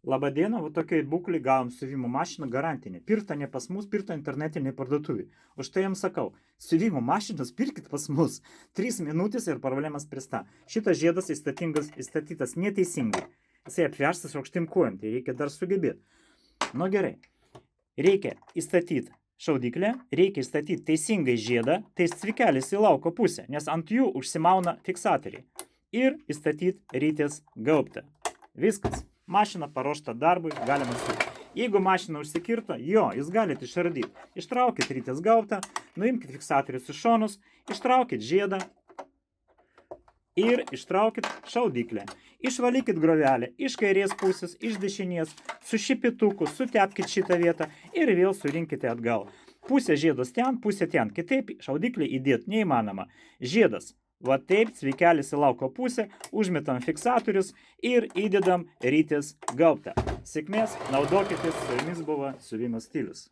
Labadiena, va tokiai būklei gavom siuvimo mašiną garantinę. Pirkta ne pas mus, pirkta internetinė parduotuvė. Už tai jums sakau, siuvimo mašinas pirkit pas mus. 3 minutės ir problema spręsta. Šitas žiedas įstatytas neteisingai. Jisai apverstas aukštym kojom, tai reikia dar sugebėti. Nu gerai. Reikia įstatyti šaudyklę, reikia įstatyti teisingai žiedą, tai cvikelis į lauko pusę, nes ant jų užsimauna fiksatoriai. Ir įstatyti rytės gaubtą. Viskas. Mašina paruošta darbui, galima siūti. Jeigu mašina užsikirto, jūs galite išardyti. Ištraukit rytės gaubtą, nuimkit fiksatorius iš šonus, ištraukit žiedą ir ištraukit šaudyklę. Išvalykit grovelę iš kairės pusės, iš dešinės, su šipituku, sutepkit šitą vietą ir vėl surinkite atgal. Pusė žiedas ten, pusė ten. Kitaip šaudyklį įdėti neįmanoma. Žiedas. Va taip, cvikelis į lauko pusę, užmetam fiksatorius ir įdedam rytės gaubtą. Sėkmės, naudokitės, su jumis buvo siuvimo stilius.